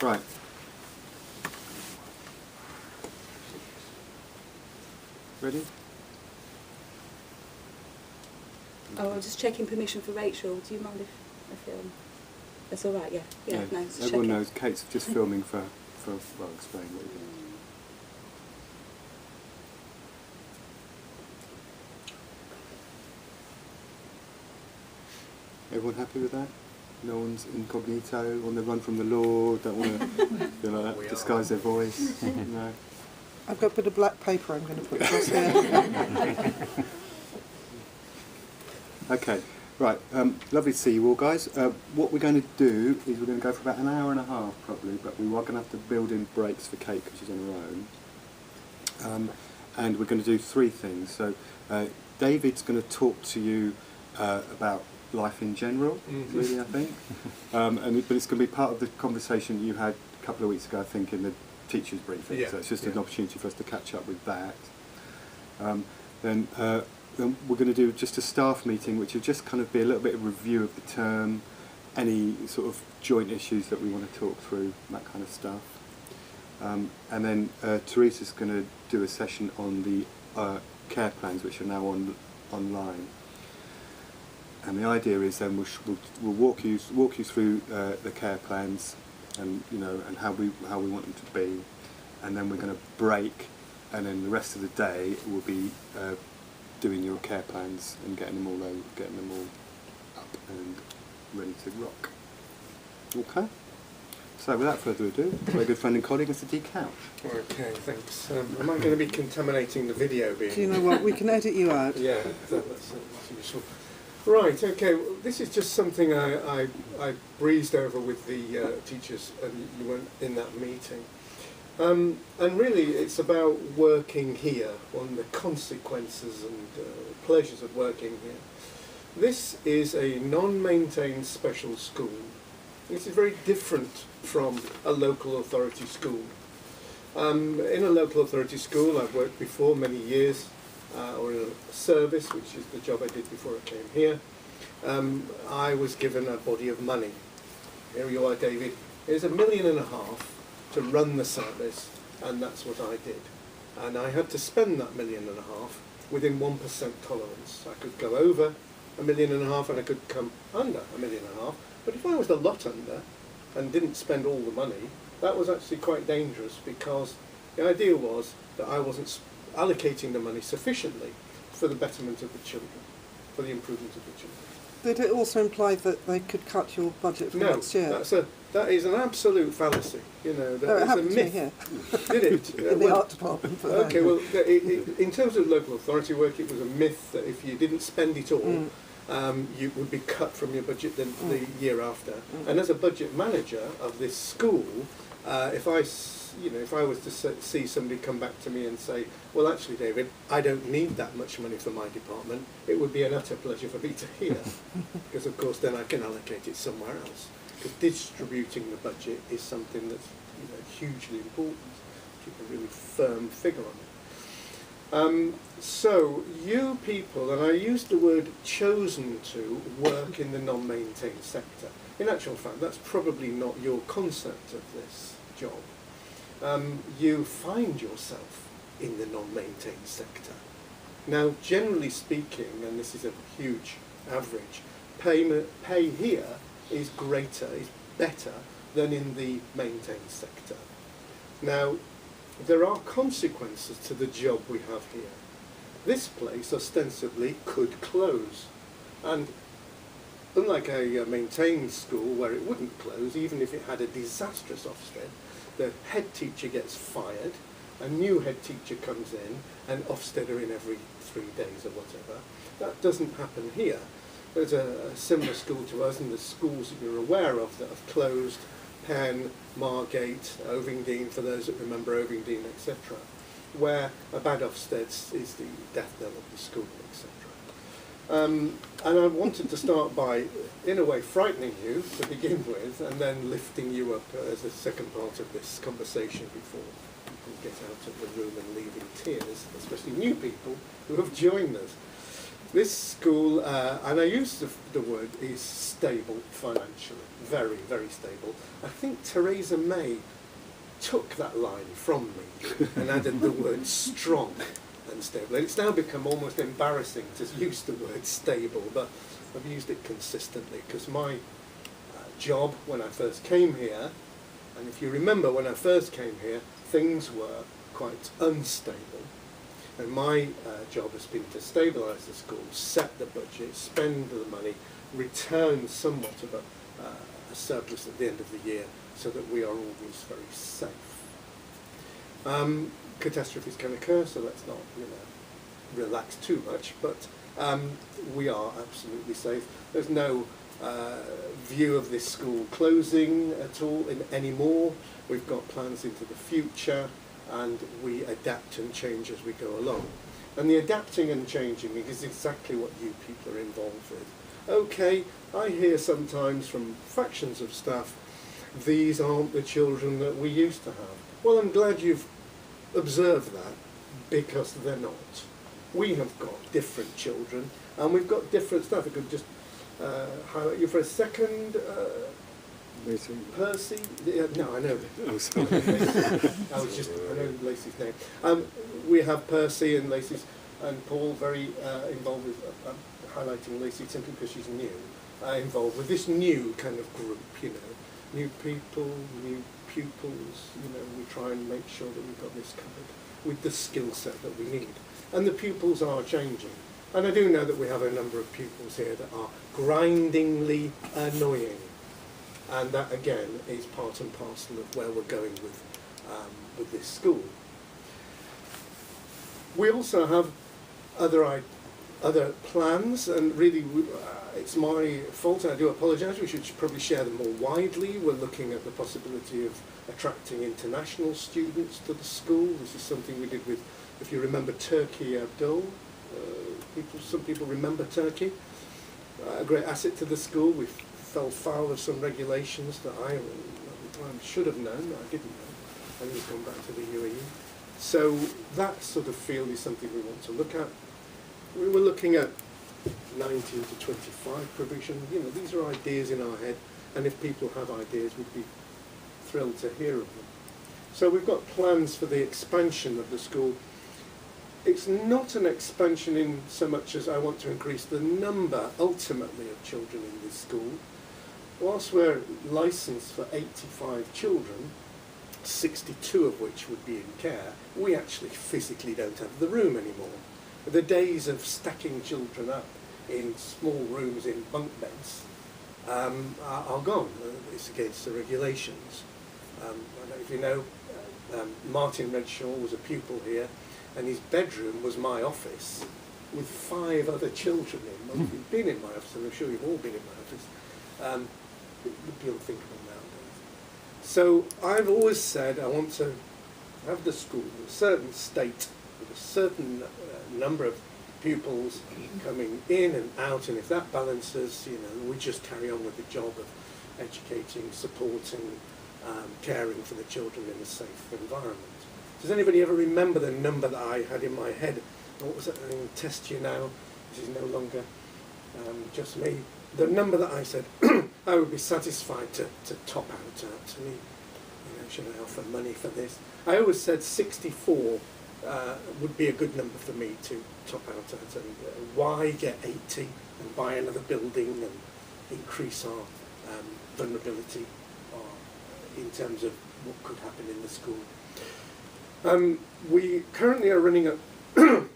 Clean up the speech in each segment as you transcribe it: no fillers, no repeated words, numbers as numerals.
Right. Ready? Oh, I'm just checking permission for Rachel. Do you mind if I film? That's all right, yeah. Yeah, no, just everyone checking. knows Kate's just filming for well, explain what you're doing. Everyone happy with that? No one's incognito, on the run from the law, don't want to disguise their voice? No. I've got a bit of black paper I'm going to put across here. Okay, right, lovely to see you all guys. What we're going to do is we're going to go for about an hour and a half probably, but we are going to have to build in breaks for Kate because she's on her own. And we're going to do three things. So David's going to talk to you about life in general, really, I think. But it's going to be part of the conversation you had a couple of weeks ago, I think, in the teacher's briefing. Yeah, so it's just an opportunity for us to catch up with that. Then we're going to do just a staff meeting, which will just kind of be a little bit of review of the term, any sort of joint issues that we want to talk through, that kind of stuff. And then Teresa's going to do a session on the care plans, which are now online. And the idea is then we'll walk you through the care plans, and and how we want them to be, and then we're going to break, and then the rest of the day will be doing your care plans and getting them all up and ready to rock. Okay. So without further ado, my good friend and colleague, Mr. D. Couch. Okay, thanks. Am I going to be contaminating the video being? Do you know what? We can edit you out. Yeah, that's useful. Right, okay, well, this is just something I breezed over with the teachers, and you weren't in that meeting. And really it's about working here, on the consequences and pleasures of working here. This is a non-maintained special school. This is very different from a local authority school. In a local authority school I've worked before many years, or in a service, which is the job I did before I came here. I was given a body of money. Here you are, David. Here's £1.5 million to run the service, and that's what I did. And I had to spend that £1.5 million within 1% tolerance. I could go over £1.5 million and I could come under £1.5 million. But if I was a lot under and didn't spend all the money, that was actually quite dangerous, because the idea was that I wasn't allocating the money sufficiently for the betterment of the children, for the improvement of the children. Did it also imply that they could cut your budget for next year? No, that is an absolute fallacy. That it is a happened myth. to me here. Did it? In the art department. Okay, well, in terms of local authority work, it was a myth that if you didn't spend it all, you would be cut from your budget the year after. And as a budget manager of this school, if I was to see somebody come back to me and say, well, actually, David, I don't need that much money for my department, it would be an utter pleasure for me to hear, because of course then I can allocate it somewhere else. Because distributing the budget is something that's hugely important. Keep a really firm figure on it. So you people, and I used the word chosen to, work in the non-maintained sector. In actual fact, that's probably not your concept of this job. You find yourself in the non-maintained sector. Now, generally speaking, and this is a huge average, pay here is greater, is better than in the maintained sector. Now, there are consequences to the job we have here. This place ostensibly could close, and unlike a maintained school where it wouldn't close, even if it had a disastrous Ofsted, the head teacher gets fired, a new head teacher comes in, and Ofsted are in every 3 days or whatever. That doesn't happen here. There's a similar school to us, and the schools that you're aware of that have closed: Penn, Margate, Ovingdean, for those that remember Ovingdean, etc., where a bad Ofsted is the death knell of the school, etc. And I wanted to start by, in a way, frightening you to begin with, and then lifting you up as a second part of this conversation before people get out of the room and leave in tears, especially new people who have joined us. This school, and I use the word, is stable financially, very, very stable. I think Theresa May took that line from me and added the word strong and stable. And it's now become almost embarrassing to use the word stable, but I've used it consistently because my job when I first came here, and if you remember when I first came here, things were quite unstable. And my job has been to stabilise the school, set the budget, spend the money, return somewhat of a surplus at the end of the year so that we are always very safe. Catastrophes can occur, so let's not relax too much, but we are absolutely safe. There's no view of this school closing at all anymore. We've got plans into the future, and we adapt and change as we go along. And the adapting and changing is exactly what you people are involved with. Okay, I hear sometimes from factions of staff, these aren't the children that we used to have. Well, I'm glad you've observed that, because they're not. We have got different children, and we've got different stuff. I could just highlight you for a second. Percy? No, I know. Oh, sorry. I know Lacey's name. We have Percy and Lacey's, and Paul very involved with, highlighting Lacey simply because she's new, involved with this new kind of group, new people, new pupils, we try and make sure that we've got this covered with the skill set that we need. And the pupils are changing. And I do know that we have a number of pupils here that are grindingly annoying. And that, again, is part and parcel of where we're going with this school. We also have other plans, and really it's my fault, I do apologise, we should probably share them more widely. We're looking at the possibility of attracting international students to the school. This is something we did with, if you remember, Turkey Abdul. Some people remember Turkey. A great asset to the school. We fell foul of some regulations that I should have known, that I didn't know, and we've gone back to the UAE. So that sort of field is something we want to look at. We were looking at 19 to 25 provision. These are ideas in our head, and if people have ideas, we'd be thrilled to hear of them. So we've got plans for the expansion of the school. It's not an expansion in so much as I want to increase the number, ultimately, of children in this school. Whilst we're licensed for 85 children, 62 of which would be in care, we actually physically don't have the room anymore. The days of stacking children up in small rooms in bunk beds are gone. It's against the regulations. I don't know if you know, Martin Redshaw was a pupil here, and his bedroom was my office with 5 other children in. Well, if you've been in my office, and I'm sure you've all been in my office, it would be unthinkable nowadays. So I've always said I want to have the school in a certain state with a certain number of pupils coming in and out, and if that balances, we just carry on with the job of educating, supporting, caring for the children in a safe environment. Does anybody ever remember the number that I had in my head? What was it? I'm going to test you now. This is no longer just me. The number that I said I would be satisfied to top out to me. Should I offer money for this? I always said 64 would be a good number for me to top out at. And why get 80 and buy another building and increase our vulnerability in terms of what could happen in the school? We currently are running at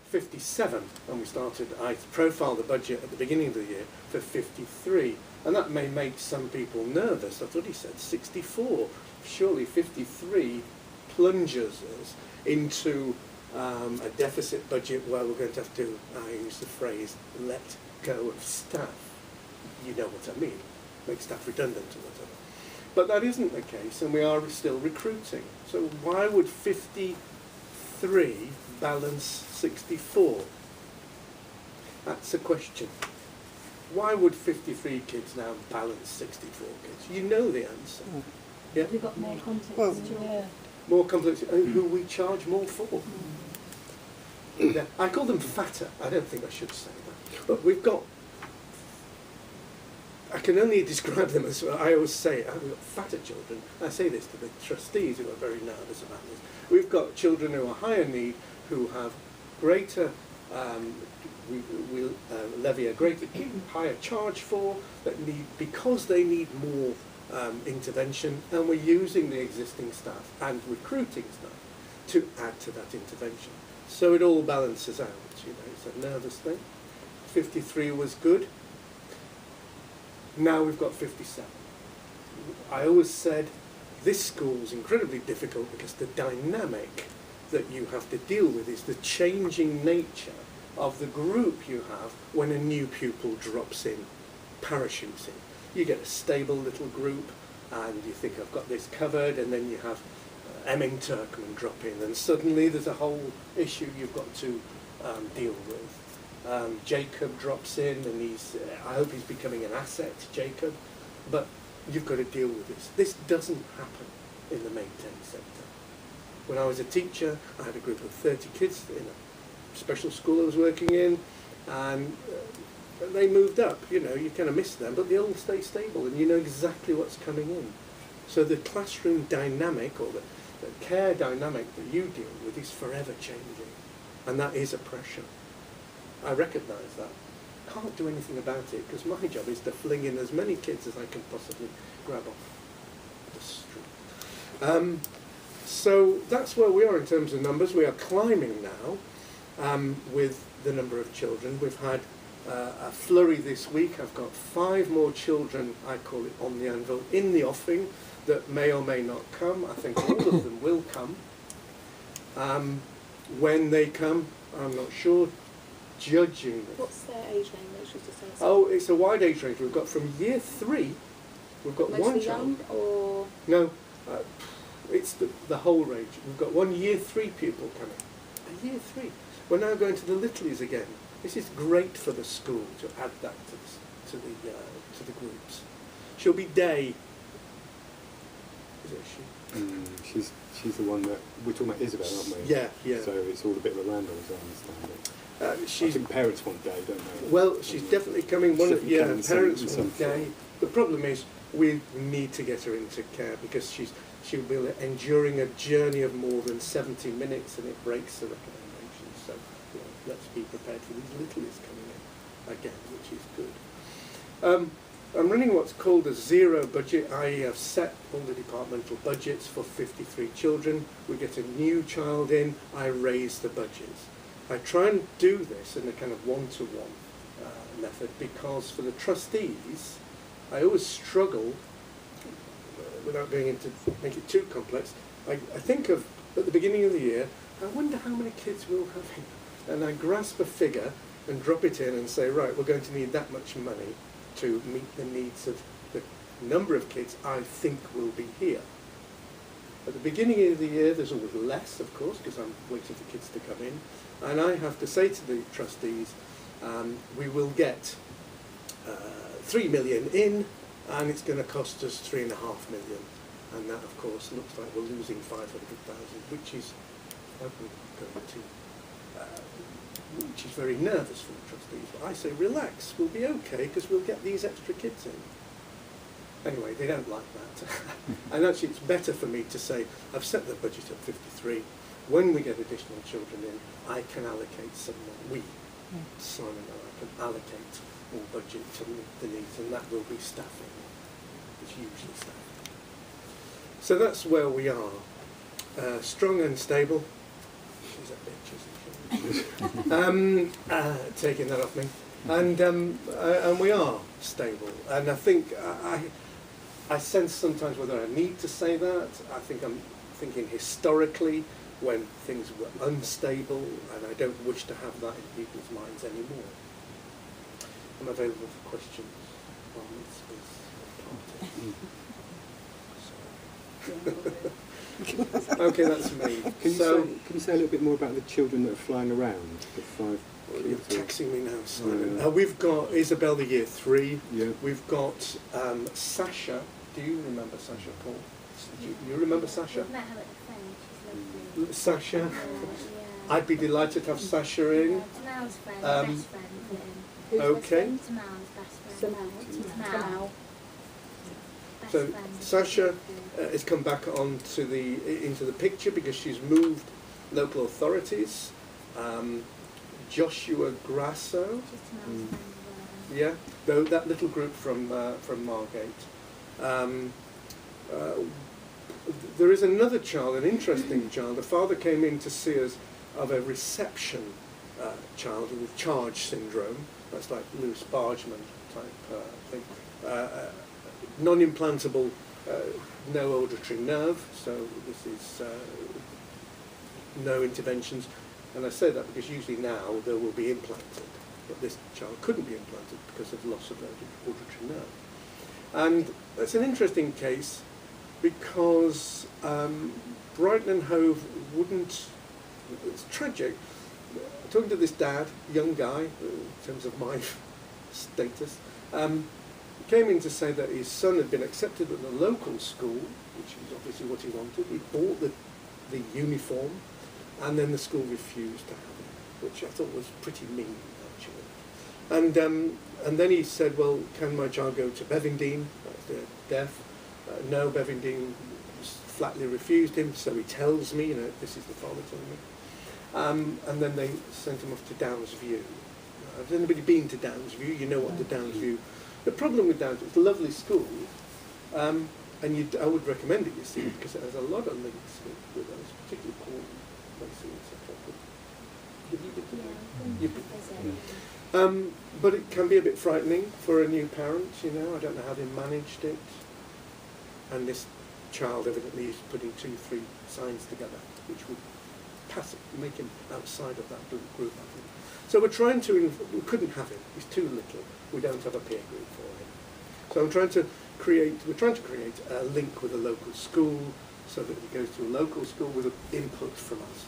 57, and we started, I profiled the budget at the beginning of the year for 53, and that may make some people nervous. I thought he said 64. Surely 53 plunges us into a deficit budget where we're going to have to, I use the phrase, let go of staff. You know what I mean, make staff redundant or whatever. But that isn't the case, and we are still recruiting. So why would 53 balance 64? That's a question. Why would 53 kids now balance 64 kids? You know the answer. Yeah? We've got more context Well, to More complex, who we charge more for. Yeah, I call them fatter. I don't think I should say that. But we've got, I can only describe them as, I always say, we've got fatter children. I say this to the trustees who are very nervous about this. We've got children who are higher need, who have greater, we'll levy a greater, higher charge for, that need, because they need more intervention, and we're using the existing staff and recruiting staff to add to that intervention. So it all balances out, you know, it's a nervous thing. 53 was good. Now we've got 57. I always said this school's incredibly difficult because the dynamic that you have to deal with is the changing nature of the group you have when a new pupil drops in, parachutes in. You get a stable little group and you think, I've got this covered, and then you have Emming Turkman drop in, and suddenly there's a whole issue you've got to deal with. Jacob drops in, and he's, I hope he's becoming an asset, Jacob, but you've got to deal with this. This doesn't happen in the maintained sector. When I was a teacher, I had a group of 30 kids in a special school I was working in, and they moved up, you know, you kind of miss them, but they all stay stable, and you know exactly what's coming in. So the classroom dynamic, or the care dynamic that you deal with, is forever changing, and that is a pressure. I recognise that. Can't do anything about it, because my job is to fling in as many kids as I can possibly grab off the street. So that's where we are in terms of numbers. We are climbing now with the number of children. We've had a flurry this week. I've got 5 more children, I call it on the anvil, in the offing that may or may not come. I think all of them will come. When they come, I'm not sure. Judging them. What's their age range? Just to say Oh, it's a wide age range. We've got from year 3, we've got mostly one child. young, or No, it's the whole range. We've got one year 3 pupil coming. A year 3. We're now going to the Littleys again. This is great for the school to add that to the groups. She'll be day. Is it she? She's the one that we're talking about, Isabel, aren't we? Yeah, yeah. So it's all a bit of a ramble, as I understand it. I She's think parents want day, don't they? well. She's definitely coming. One of Definitely coming parents in will some day. form. The problem is we need to get her into care because she'll be enduring a journey of more than 70 minutes, and it breaks the recommendation. So you know, let's be prepared for these littlies coming in again, which is good. I'm running what's called a zero budget. I have set all the departmental budgets for 53 children. We get a new child in, I raise the budgets. I try and do this in a kind of one-to-one method because for the trustees, I always struggle, without going into make it too complex, I think of, at the beginning of the year, I wonder how many kids we'll have here. And I grasp a figure and drop it in and say, right, we're going to need that much money to meet the needs of the number of kids I think will be here. At the beginning of the year, there's always less, of course, because I'm waiting for kids to come in. And I have to say to the trustees, we will get 3 million in, and it's going to cost us 3.5 million. And that, of course, looks like we're losing 500,000, which is which is very nervous for the trustees. But I say, relax, we'll be okay, because we'll get these extra kids in. Anyway, they don't like that. And actually, it's better for me to say, I've set the budget at 53. When we get additional children in, I can allocate some more. Simon and I can allocate more budget to meet the needs, and that will be staffing. It's usually staffing. So that's where we are. Strong and stable. She's a bitch, isn't she? Taking that off me. And we are stable. And I think I sense sometimes whether I need to say that. I think I'm thinking historically when things were unstable, and I don't wish to have that in people's minds anymore. I'm available for questions while it's Okay, that's me. Can you say a little bit more about the children that are flying around? The 5 You're kids? taxing me now, Simon. Yeah. We've got Isabel, the year 3. Yeah. We've got Sasha. Do you remember Sasha, Paul? You remember Sasha? We've met her at the friend. She's lovely. Sasha. Yeah. I'd be delighted to have Sasha in. Janelle's friend, Um, best friend, put in. Who's Okay. best friend? Tamal's best friend. Samal. Tamal. Samal. Best So friend. Sasha has come back into the picture because she's moved local authorities. Joshua Grasso, She's Tamal's friend as well. yeah, though that little group from Margate. There is another child, an interesting child. The father came in to see us of a reception child with charge syndrome. That's like Lewis Bargeman type thing. Non-implantable, no auditory nerve, so this is no interventions. And I say that because usually now there will be implanted, but this child couldn't be implanted because of loss of auditory nerve. And that's an interesting case because Brighton and Hove wouldn't, it's tragic. Talking to this dad, young guy, in terms of my status, came in to say that his son had been accepted at the local school, which is obviously what he wanted. He bought the uniform, and then the school refused to have it, which I thought was pretty mean, actually. And then he said, well, can my child go to Bevingdean? They're deaf. No, Bevingdean flatly refused him, so he tells me, this is the father telling me. And then they sent him off to Downs View. Has anybody been to Downs View? You know what the Downs View... The problem with Downs, it's a lovely school, and I would recommend it, you see, because it has a lot of links with those, particularly Paul Mason, etc. Have you been to that? Yeah, You've visit. been. But it can be a bit frightening for a new parent, I don't know how they managed it. And this child evidently is putting 2-3 signs together, which would make him outside of that group, I think. So we're trying to, we couldn't have him, he's too little, we don't have a peer group for him. So we're trying to create a link with a local school so that he goes to a local school with input from us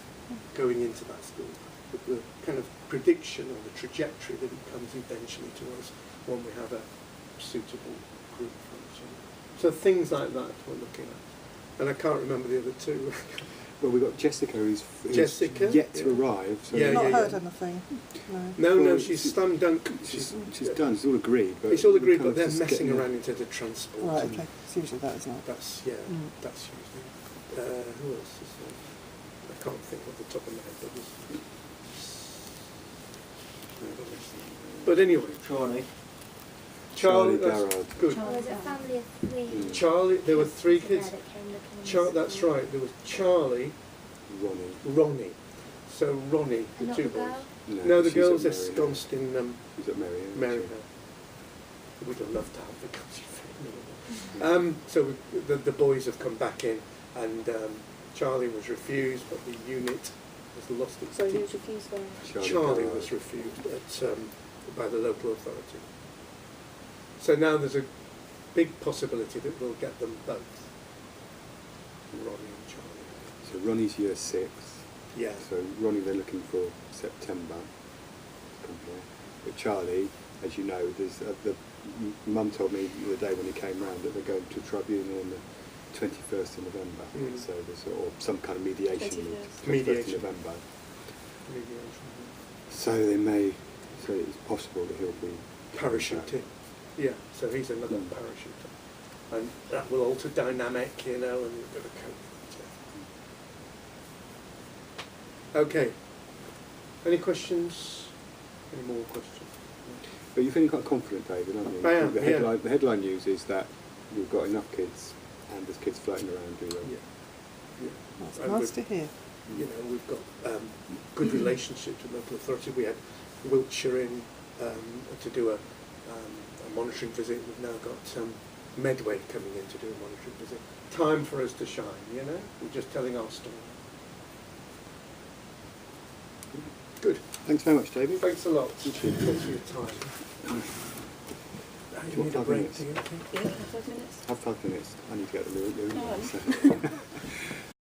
going into that school. With the kind of prediction or the trajectory that he comes eventually to us when we have a suitable group function. So things like that we're looking at. And I can't remember the other two. Well, we've got Jessica who's Jessica, yet to yeah. arrive. So Yeah, Not yeah, heard yeah. anything. No. No, Well, she's slam dunk. she's done. It's all agreed. But It's all we agreed, kind but of they're just messing getting around into the transport. Right, and okay. It's usually that, isn't it? That's that's usually. Who else is there? I can't think off the top of my head, but there's. But anyway, Charlie, that's Garrard. good. Oh, was it a family of 3? Charlie, there were 3 There kids. that came looking in the That's school. right. There was Charlie, Ronnie. Ronnie. So Ronnie, the And not 2 the boys. girl? No, the she's girls at are Maryhill. ensconced in She's at Maryhill. Maryhill. We'd have loved to have the girls. So the boys have come back in, and Charlie was refused, but the unit has lost its So teacher. who's refused there? Charlie Garrard. was refused by the local authority. So now there's a big possibility that we'll get them both, Ronnie and Charlie. So Ronnie's year 6. Yeah. So Ronnie they're looking for September to come here. But Charlie, as you know, there's the mum told me the other day when he came round that they're going to tribunal on the 21st of November. Mm. So there's or some kind of mediation. 21st. 21st Mediation. of November. Mediation. So they may. So it's possible that he'll be Parachuting. Yeah, so he's another parachuter. And that will alter dynamic, and we've got to cope with it. Okay. Any questions? Any more questions? But you're feeling quite confident, David, aren't you? I am, The headline news is that we've got enough kids, and there's kids floating around doing well. Yeah. That's And nice to hear. We've got good relationships with local authority. We had Wiltshire in to do a monitoring visit. We've now got Medway coming in to do a monitoring visit. Time for us to shine, We're just telling our story. Good. Thanks very much, David. Thanks a lot. Thanks for your time. Do You you need want a 5 break, minutes? do you think? Yeah, 5 minutes. Have 5 minutes. I need to get the No, room. I'm- So.